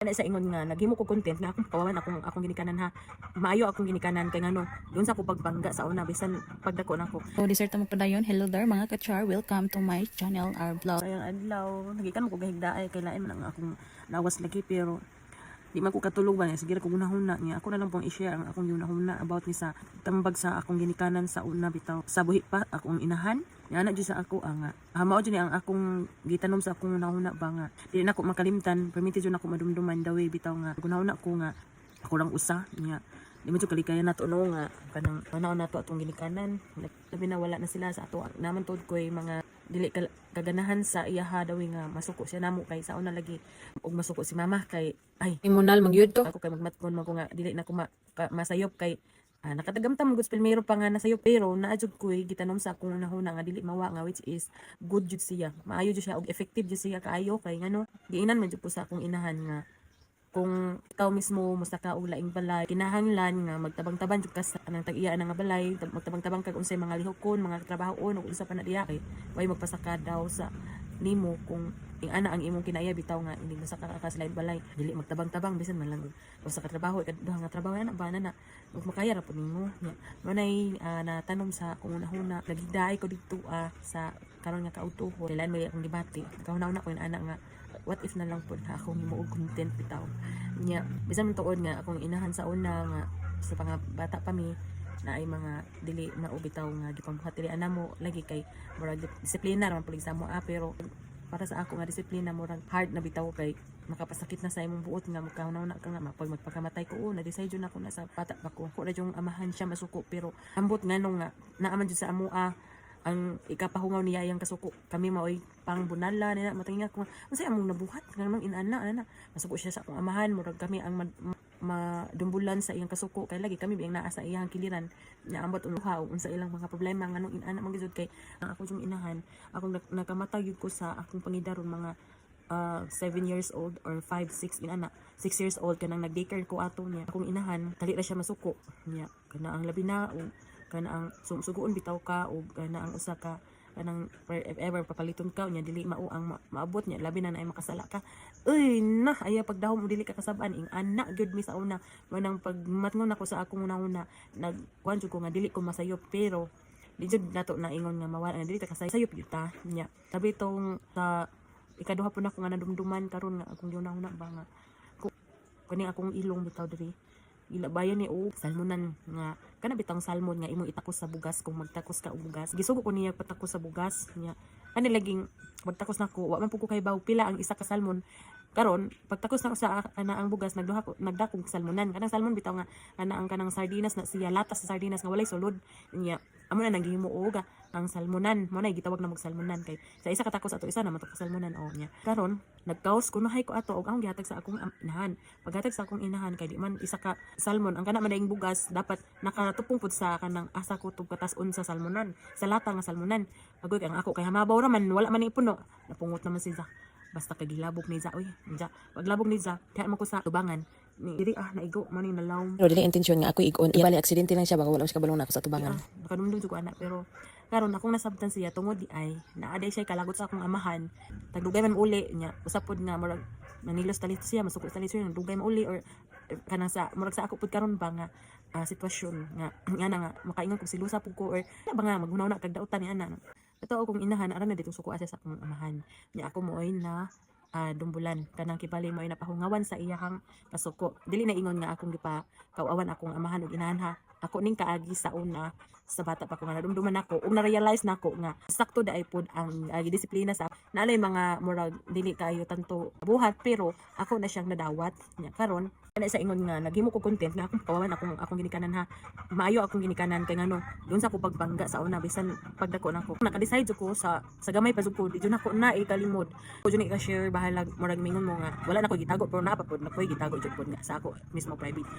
Ana sa ingon nga naghimo ko content nga akong kawawan akong ginikanan ha. Maayo akong ginikanan kay ngano doon sa ako pagbangga sa una bisan pagdako nako. So, dessert mo padayon. Hello there mga kachar. Welcome to my channel, our vlog. Sayang adlaw, nagikan mo ko gahigdaay kay lain man ang akong nawas lagi pero di man ko katulog ba niya. Sige ra ko gunahuna niya. Ako na lang pong i-share ang akong gunahuna about ni sa tambag sa akong ginikanan sa una bitaw. Sa buhi pa akong inahan. Nga na sa ako nga. Mao jud ang akong gitanom sa akong gunahuna ba nga. Di na ko makalimtan, permiti jud ako madumduman daw bitaw nga. Gunahuna ko nga ako lang usa niya. Di man jud kalikayan nato no nga kanang manaw nato atong ginikanan. Labi na wala na sila sa ato. Naman tod koy mga dili kaganahan sa iyaha daw nga masuko siya namo kay sa una lagi og masuko si mama kay ay Imunal magyud to. ako kay magmatgon man ko nga dili na ko masayop kay nakatagamtam gud pilmero pa nga nasayop pero naadjud ko gitanom sa akong nahuna nga dili mawa nga which is good jud siya maayo jud siya og effective jud siya kaayo kay ngano giinan man jud po sa akong inahan nga kung ikaw mismo musta ka og laing balay kinahanglan nga magtabang-tabang jud ka sa anang tag-iya nga balay magtabang-tabang kag unsay mga lihokon mga trabahoon ug unsa pa na diya kay way magpasaka daw sa nimo kung ing ana ang imong kinaya bitaw nga hindi masaka ka sa laing balay dili magtabang-tabang bisan man lang usa ka trabaho ikaduha nga trabaho ana ba na ug makaya ra pud nimo nya manay natanom sa kung una-una naghiday ko dito sa karon nga kautuho kailan may akong debate kauna-una ko yung ana nga what if na lang po na akong himuog content bitaw nya bisan man tuod nga akong inahan sa una nga sa mga bata pa mi na ay mga dili maubitaw nga gipambuhat ana mo lagi kay murag disiplina ra man pud sa mo pero para sa ako nga disiplina murag hard na bitaw kay makapasakit na sa imong buot nga magkahunaw-na ka nga pag magpakamatay ko na-decide jud na ko na sa bata pa ko na yung amahan siya masuko pero ambot nganong nga naaman jud sa amoa ang ikapahungaw niya yang kasuko kami maoy pang bunala nila matinga ko unsay among nabuhat nganong inana ana masuko siya sa akong amahan murag kami ang madumbulan sa iyang kasuko kay lagi kami biyang naa sa iyang kiliran nya ambot unuha unsa ilang mga problema nganong inana man gid kay ako yung inahan akong nakamatay ko sa akong pangidaron mga 7 years old or 5, 6 inana 6 years old kanang nag-daycare ko ato niya akong inahan dali ra siya masuko niya kana ang labi na kana ang suguon bitaw ka o kana ang usa ka kanang if ever papaliton ka nya dili mao ang maabot niya labi na ay makasala ka uy na aya pagdahom mo dili ka kasab-an ing ana gyud mi sa una manang pagmatngon ako sa akong una nagkuan jud ko nga dili ko masayop pero di jud nato na ingon nga mawala na dili ta kasayop gyud ta nya sabi tong sa ikaduha po na ko nga nadumduman karon nga akong una ba nga kani akong ilong bitaw diri gilabayan ni salmonan nga kana bitang salmon nga imong itakos sa bugas kung magtakos ka og bugas gisugo ko niya patakos sa bugas nya ani laging magtakos nako wa man pud ko kay baw pila ang isa ka salmon karon pagtakos na ko sa ana ang bugas nagdakog salmonan kanang salmon bitaw nga ana ang kanang sardinas na siya latas sa sardinas nga walay sulod nya amo na naghimo og ang salmonan mo na gitawag na mag salmonan kay sa isa katakos ato isa na matok salmonan nya karon nagkaos kunohay ko ato og ang gihatag sa akong inahan paghatag sa akong inahan kay di man isa ka salmon ang kana madaing bugas dapat nakatupong pud sa kanang asa ko tug katas-on sa salmonan sa lata nga salmonan agoy ang ako kay hamabaw ra man wala man ni puno napungot naman si Za basta kay gilabog ni Za paglabog ni Za kaya mo ko sa tubangan ni diri naigo man ni nalaw Pero dili intensyon nga ako igon. Ibali aksidente lang siya baka wala siya kabalong na ako sa tubangan. nakadumdum jud ko ana pero karon akong nasabtan siya tungod di ay naaday siya kalagot sa akong amahan tagdugay man uli nya usapod nga murag nanilos talit siya masukot talit siya dugay man uli or kanang sa murag sa ako pud karon ba nga sitwasyon nga nga makaingon kog silusa pud ko or ba nga maghunaw na kag dautan ni ana ito akong inahan aran na dito suko sa akong amahan nya ako moy na dumbulan kanang kibali mo ay napahungawan sa iyahang kasuko dili na ingon nga akong gipa kawawan akong amahan ug inahan ha ako ning kaagi sa una sa bata pa ko nga nadumduman ako ug na-realize nako nga sakto daay pod ang disiplina sa naalay mga murag dili kayo tanto buhat pero ako na siyang nadawat nya karon ana sa ingon nga naghimo ko content nga akong kawawan akong ginikanan ha maayo akong ginikanan kay ngano doon sa ko pagbangga sa una bisan pagdako nako naka-decide ko sa gamay pa jud ko di jud nako na ikalimod ko jud ka share bahalag murag mingon mo nga wala na ko gitago pero naa pa pod na ko gitago jud pod nga sa ako mismo private